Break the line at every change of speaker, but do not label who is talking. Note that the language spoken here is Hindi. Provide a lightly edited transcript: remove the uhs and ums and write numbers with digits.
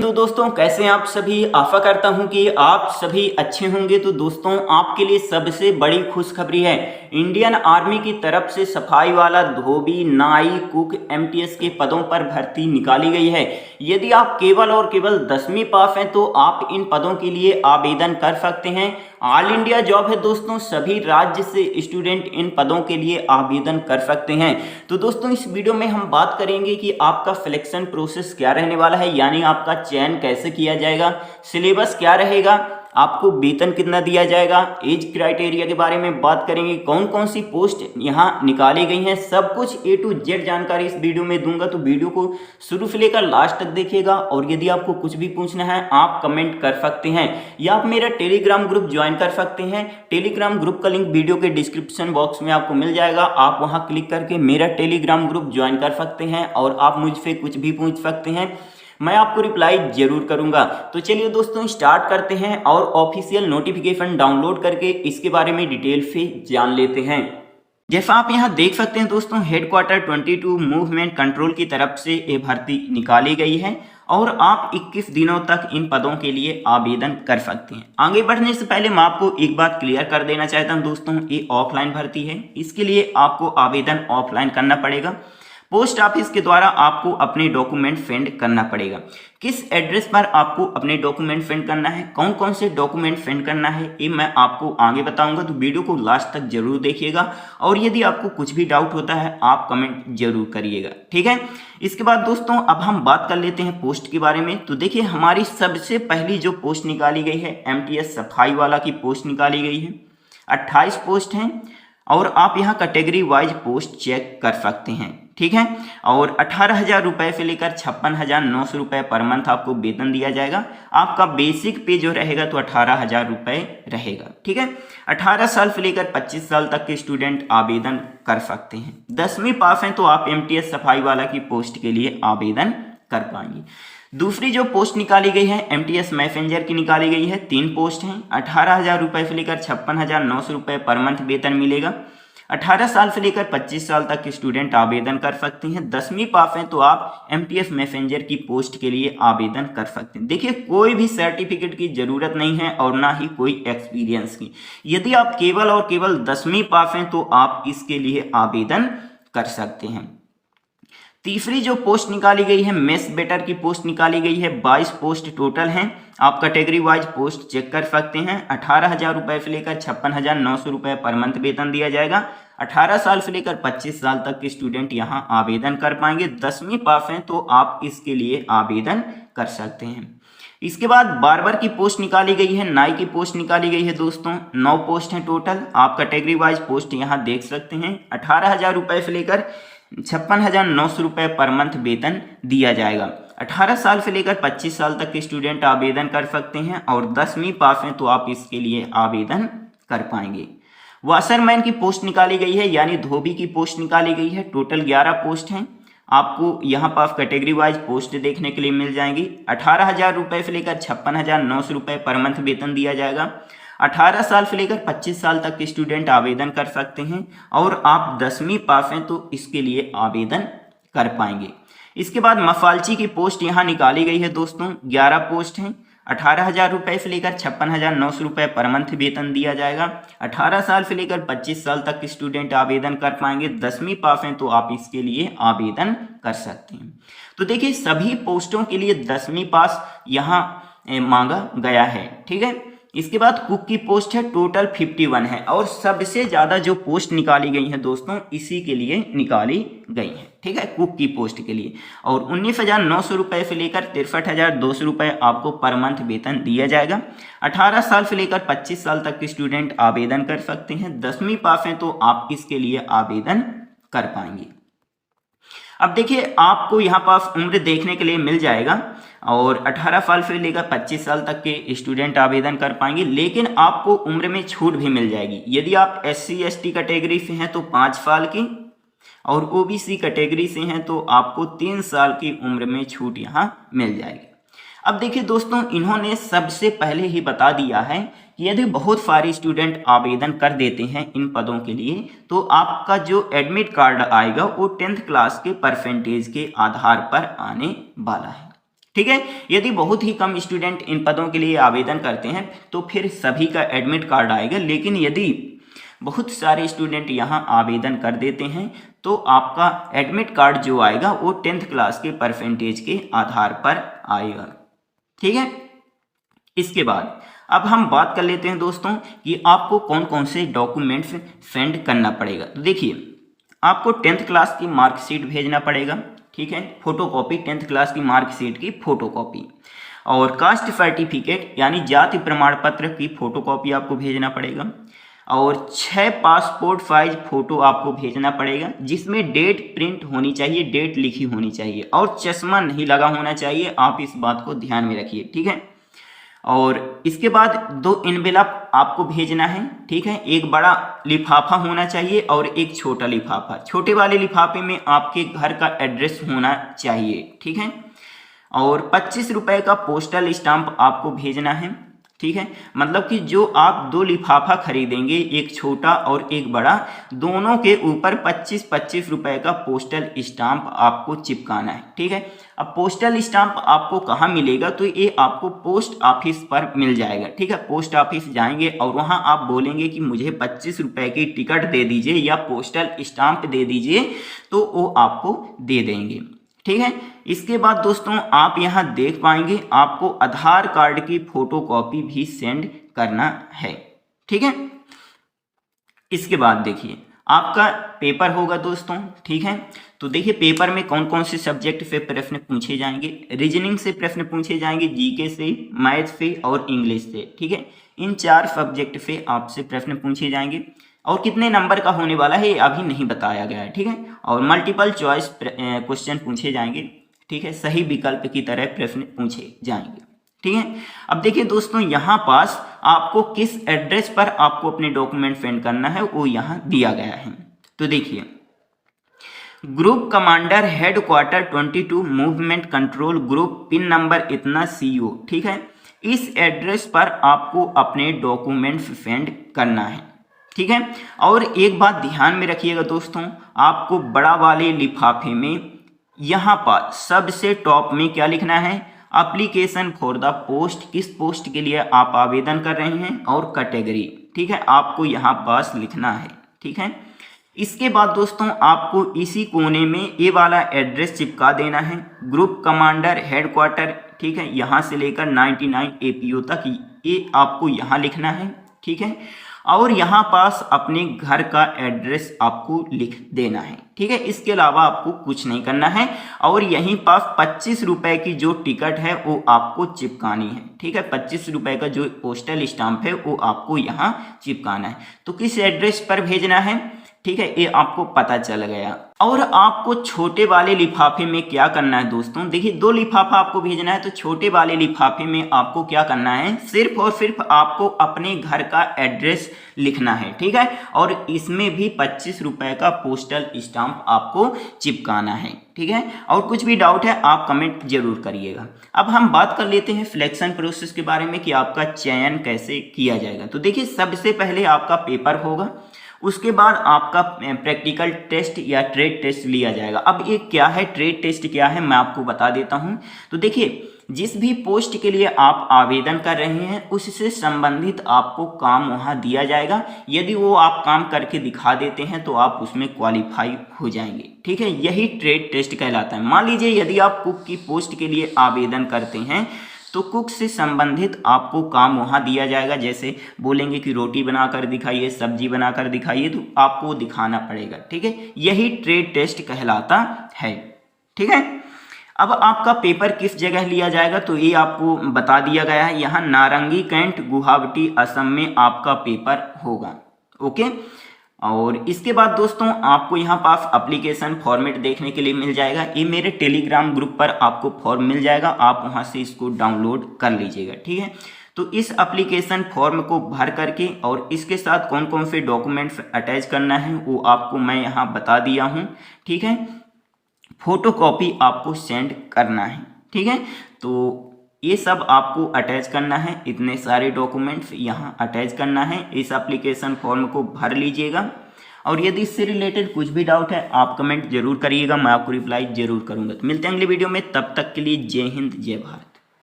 तो दोस्तों कैसे हैं आप सभी। आशा करता हूं कि आप सभी अच्छे होंगे। तो दोस्तों आपके लिए सबसे बड़ी खुशखबरी है, इंडियन आर्मी की तरफ से सफाई वाला, धोबी, नाई, कुक, एमटीएस के पदों पर भर्ती निकाली गई है। यदि आप केवल और केवल 10वीं पास हैं तो आप इन पदों के लिए आवेदन कर सकते हैं। ऑल इंडिया जॉब है दोस्तों, सभी राज्य से स्टूडेंट इन पदों के लिए आवेदन कर सकते हैं। तो दोस्तों इस वीडियो में हम बात करेंगे कि आपका सिलेक्शन प्रोसेस क्या रहने वाला है, यानी आपका चयन कैसे किया जाएगा, सिलेबस क्या रहेगा, आपको वेतन कितना दिया जाएगा, एज क्राइटेरिया के बारे में बात करेंगे, कौन कौन सी पोस्ट यहाँ निकाली गई हैं, सब कुछ A to Z जानकारी इस वीडियो में दूंगा। तो वीडियो को शुरू से लेकर लास्ट तक देखिएगा और यदि आपको कुछ भी पूछना है आप कमेंट कर सकते हैं या आप मेरा टेलीग्राम ग्रुप ज्वाइन कर सकते हैं। टेलीग्राम ग्रुप का लिंक वीडियो के डिस्क्रिप्शन बॉक्स में आपको मिल जाएगा। आप वहाँ क्लिक करके मेरा टेलीग्राम ग्रुप ज्वाइन कर सकते हैं और आप मुझसे कुछ भी पूछ सकते हैं, मैं आपको रिप्लाई जरूर करूंगा। तो चलिए दोस्तों स्टार्ट करते हैं और ऑफिशियल नोटिफिकेशन डाउनलोड करके इसके बारे में डिटेल से जान लेते हैं। जैसा आप यहां देख सकते हैं दोस्तों, हेडक्वार्टर 22 मूवमेंट कंट्रोल की तरफ से ये भर्ती निकाली गई है और आप 21 दिनों तक इन पदों के लिए आवेदन कर सकते हैं। आगे बढ़ने से पहले मैं आपको एक बात क्लियर कर देना चाहता हूं दोस्तों, ये ऑफलाइन भर्ती है, इसके लिए आपको आवेदन ऑफलाइन करना पड़ेगा। पोस्ट ऑफिस के द्वारा आपको अपने डॉक्यूमेंट सेंड करना पड़ेगा। किस एड्रेस पर आपको अपने डॉक्यूमेंट सेंड करना है, कौन कौन से डॉक्यूमेंट सेंड करना है, ये मैं आपको आगे बताऊंगा। तो वीडियो को लास्ट तक जरूर देखिएगा और यदि आपको कुछ भी डाउट होता है आप कमेंट जरूर करिएगा, ठीक है। इसके बाद दोस्तों अब हम बात कर लेते हैं पोस्ट के बारे में। तो देखिए हमारी सबसे पहली जो पोस्ट निकाली गई है एमटीएस सफाई वाला की पोस्ट निकाली गई है। 28 पोस्ट हैं और आप यहाँ कैटेगरी वाइज पोस्ट चेक कर सकते हैं, ठीक है। और 18,000 रुपये से लेकर 56,900 रुपये पर मंथ आपको वेतन दिया जाएगा। आपका बेसिक पे जो रहेगा तो 18,000 रुपये रहेगा, ठीक है। 18 साल से लेकर 25 साल तक के स्टूडेंट आवेदन कर सकते हैं। 10वीं पास हैं तो आप एमटीएस सफाई वाला की पोस्ट के लिए आवेदन कर पाएंगे। दूसरी जो पोस्ट निकाली गई है एमटीएस मैसेंजर की निकाली गई है। 3 पोस्ट हैं। 18,000 रुपये से लेकर 56,900 रुपये पर मंथ वेतन मिलेगा। 18 साल से लेकर 25 साल तक के स्टूडेंट आवेदन कर सकते हैं। 10वीं पास हैं तो आप एमटीएस मैसेंजर की पोस्ट के लिए आवेदन कर सकते हैं। देखिए कोई भी सर्टिफिकेट की जरूरत नहीं है और ना ही कोई एक्सपीरियंस की। यदि आप केवल और केवल 10वीं पास हैं तो आप इसके लिए आवेदन कर सकते हैं। तीसरी जो पोस्ट निकाली गई है मेस बेटर की पोस्ट निकाली गई है। 22 पोस्ट टोटल हैं। आप कैटेगरी वाइज पोस्ट चेक कर सकते हैं। 18,000 रुपये से लेकर 56,900 रुपये पर मंथ वेतन दिया जाएगा। 18 साल से लेकर 25 साल तक के स्टूडेंट यहाँ आवेदन कर पाएंगे। 10वीं पास हैं तो आप इसके लिए आवेदन कर सकते हैं। इसके बाद बार्बर की पोस्ट निकाली गई है, नाई की पोस्ट निकाली गई है दोस्तों। 9 पोस्ट हैं टोटल। आप कैटेगरी वाइज पोस्ट यहाँ देख सकते हैं। 18,000 रुपये से लेकर 56,900 रुपये पर मंथ वेतन दिया जाएगा। 18 साल से लेकर 25 साल तक के स्टूडेंट आवेदन कर सकते हैं और 10वीं पास हैं तो आप इसके लिए आवेदन कर पाएंगे। वाशरमैन की पोस्ट निकाली गई है, यानी धोबी की पोस्ट निकाली गई है। टोटल 11 पोस्ट हैं। आपको यहाँ पर कैटेगरी वाइज पोस्ट देखने के लिए मिल जाएंगी। 18,000 रुपये से लेकर 56,900 रुपये पर मंथ वेतन दिया जाएगा। 18 साल से लेकर 25 साल तक के स्टूडेंट आवेदन कर सकते हैं और आप 10वीं पास हैं तो इसके लिए आवेदन कर पाएंगे। इसके बाद मफालची की पोस्ट यहाँ निकाली गई है दोस्तों। 11 पोस्ट हैं। 18,000 रुपये से लेकर 56,900 रुपये पर मंथ वेतन दिया जाएगा। 18 साल से लेकर 25 साल तक के स्टूडेंट आवेदन कर पाएंगे। 10वीं पास हैं तो आप इसके लिए आवेदन कर सकते हैं। तो देखिए सभी पोस्टों के लिए 10वीं पास यहाँ मांगा गया है, ठीक है। इसके बाद कुक की पोस्ट है। टोटल 51 है और सबसे ज़्यादा जो पोस्ट निकाली गई है दोस्तों इसी के लिए निकाली गई है, ठीक है, कुक की पोस्ट के लिए। और 19,900 रुपये से लेकर 63,200 रुपये आपको पर मंथ वेतन दिया जाएगा। 18 साल से लेकर 25 साल तक के स्टूडेंट आवेदन कर सकते हैं। 10वीं पास हैं तो आप इसके लिए आवेदन कर पाएंगे। अब देखिए आपको यहाँ पास उम्र देखने के लिए मिल जाएगा और 18 साल से लेकर 25 साल तक के स्टूडेंट आवेदन कर पाएंगे, लेकिन आपको उम्र में छूट भी मिल जाएगी। यदि आप SC/ST कैटेगरी से हैं तो 5 साल की और OBC कैटेगरी से हैं तो आपको 3 साल की उम्र में छूट यहाँ मिल जाएगी। अब देखिए दोस्तों इन्होंने सबसे पहले ही बता दिया है कि यदि बहुत सारे स्टूडेंट आवेदन कर देते हैं इन पदों के लिए तो आपका जो एडमिट कार्ड आएगा वो 10th क्लास के परसेंटेज के आधार पर आने वाला है। ठीक है। यदि बहुत ही कम स्टूडेंट इन पदों के लिए आवेदन करते हैं तो फिर सभी का एडमिट कार्ड आएगा, लेकिन यदि बहुत सारे स्टूडेंट यहाँ आवेदन कर देते हैं तो आपका एडमिट कार्ड जो आएगा वो 10th क्लास के परसेंटेज के आधार पर आएगा। ठीक है। इसके बाद अब हम बात कर लेते हैं दोस्तों कि आपको कौन कौन से डॉक्यूमेंट्स सेंड करना पड़ेगा। तो देखिए, आपको 10th क्लास की मार्कशीट भेजना पड़ेगा, ठीक है, फोटोकॉपी, 10th क्लास की मार्कशीट की फोटोकॉपी, और कास्ट सर्टिफिकेट यानी जाति प्रमाण पत्र की फोटोकॉपी आपको भेजना पड़ेगा, और 6 पासपोर्ट साइज फोटो आपको भेजना पड़ेगा जिसमें डेट प्रिंट होनी चाहिए, डेट लिखी होनी चाहिए, और चश्मा नहीं लगा होना चाहिए। आप इस बात को ध्यान में रखिए, ठीक है। और इसके बाद 2 एनवेलप आपको भेजना है, ठीक है। एक बड़ा लिफाफा होना चाहिए और एक छोटा लिफाफा। छोटे वाले लिफाफे में आपके घर का एड्रेस होना चाहिए, ठीक है। और 25 रुपये का पोस्टल स्टाम्प आपको भेजना है, ठीक है। मतलब कि जो आप 2 लिफाफा खरीदेंगे, एक छोटा और एक बड़ा, दोनों के ऊपर 25-25 रुपये का पोस्टल स्टाम्प आपको चिपकाना है, ठीक है। अब पोस्टल स्टाम्प आपको कहाँ मिलेगा, तो ये आपको पोस्ट ऑफिस पर मिल जाएगा, ठीक है। पोस्ट ऑफिस जाएंगे और वहाँ आप बोलेंगे कि मुझे 25 रुपये की टिकट दे दीजिए या पोस्टल स्टाम्प दे दीजिए, तो वो आपको दे देंगे, ठीक है। इसके बाद दोस्तों आप यहाँ देख पाएंगे आपको आधार कार्ड की फोटोकॉपी भी सेंड करना है, ठीक है। इसके बाद देखिए आपका पेपर होगा दोस्तों, ठीक है। तो देखिए पेपर में कौन कौन से सब्जेक्ट से प्रश्न पूछे जाएंगे। रीजनिंग से प्रश्न पूछे जाएंगे, जीके से, मैथ से और इंग्लिश से, ठीक है। इन 4 सब्जेक्ट से आपसे प्रश्न पूछे जाएंगे, और कितने नंबर का होने वाला है अभी नहीं बताया गया है, ठीक है। और मल्टीपल चॉइस क्वेश्चन पूछे जाएंगे, ठीक है। सही विकल्प की तरह प्रश्न पूछे जाएंगे, ठीक है। अब देखिए दोस्तों यहाँ पास आपको किस एड्रेस पर आपको अपने डॉक्यूमेंट सेंड करना है वो यहाँ दिया गया है। तो देखिए, group commander headquarter 22 movement control group, pin number इतना, CO, ठीक है। इस एड्रेस पर आपको अपने डॉक्यूमेंट्स सेंड करना है, ठीक है। और एक बात ध्यान में रखिएगा दोस्तों, आपको बड़ा वाले लिफाफे में यहाँ पर सबसे टॉप में क्या लिखना है, एप्लीकेशन फॉर द पोस्ट, किस पोस्ट के लिए आप आवेदन कर रहे हैं, और कैटेगरी, ठीक है, आपको यहाँ पास लिखना है, ठीक है। इसके बाद दोस्तों आपको इसी कोने में ये वाला एड्रेस चिपका देना है, ग्रुप कमांडर हेडक्वार्टर, ठीक है, यहाँ से लेकर 99 APO तक ये आपको यहाँ लिखना है, ठीक है। और यहाँ पास अपने घर का एड्रेस आपको लिख देना है, ठीक है। इसके अलावा आपको कुछ नहीं करना है, और यहीं पास 25 रुपये की जो टिकट है वो आपको चिपकानी है, ठीक है। 25 रुपये का जो पोस्टल स्टाम्प है वो आपको यहाँ चिपकाना है। तो किस एड्रेस पर भेजना है, ठीक है, ये आपको पता चल गया। और आपको छोटे वाले लिफाफे में क्या करना है दोस्तों, देखिए 2 लिफाफा आपको भेजना है, तो छोटे वाले लिफाफे में आपको क्या करना है, सिर्फ और सिर्फ आपको अपने घर का एड्रेस लिखना है, ठीक है। और इसमें भी 25 रुपये का पोस्टल स्टाम्प आपको चिपकाना है, ठीक है। और कुछ भी डाउट है आप कमेंट जरूर करिएगा। अब हम बात कर लेते हैं सिलेक्शन प्रोसेस के बारे में कि आपका चयन कैसे किया जाएगा। तो देखिए सबसे पहले आपका पेपर होगा, उसके बाद आपका प्रैक्टिकल टेस्ट या ट्रेड टेस्ट लिया जाएगा। अब ये क्या है, ट्रेड टेस्ट क्या है, मैं आपको बता देता हूँ। तो देखिए जिस भी पोस्ट के लिए आप आवेदन कर रहे हैं उससे संबंधित आपको काम वहाँ दिया जाएगा। यदि वो आप काम करके दिखा देते हैं तो आप उसमें क्वालिफाई हो जाएंगे, ठीक है। यही ट्रेड टेस्ट कहलाता है। मान लीजिए यदि आप कुक की पोस्ट के लिए आवेदन करते हैं तो कुक से संबंधित आपको काम वहाँ दिया जाएगा, जैसे बोलेंगे कि रोटी बनाकर दिखाइए, सब्जी बनाकर दिखाइए, तो आपको दिखाना पड़ेगा, ठीक है। यही ट्रेड टेस्ट कहलाता है, ठीक है। अब आपका पेपर किस जगह लिया जाएगा तो ये आपको बता दिया गया है, यहाँ नारंगी कैंट गुवाहाटी असम में आपका पेपर होगा, ओके। और इसके बाद दोस्तों आपको यहाँ पास एप्लीकेशन फॉर्मेट देखने के लिए मिल जाएगा। ये मेरे टेलीग्राम ग्रुप पर आपको फॉर्म मिल जाएगा, आप वहाँ से इसको डाउनलोड कर लीजिएगा, ठीक है। तो इस एप्लीकेशन फॉर्म को भर करके और इसके साथ कौन कौन से डॉक्यूमेंट्स अटैच करना है वो आपको मैं यहाँ बता दिया हूँ, ठीक है। फोटोकॉपी आपको सेंड करना है, ठीक है। तो ये सब आपको अटैच करना है, इतने सारे डॉक्यूमेंट्स यहाँ अटैच करना है। इस एप्लीकेशन फॉर्म को भर लीजिएगा और यदि इससे रिलेटेड कुछ भी डाउट है आप कमेंट जरूर करिएगा, मैं आपको रिप्लाई जरूर करूँगा। तो मिलते हैं अगली वीडियो में, तब तक के लिए जय हिंद जय भारत।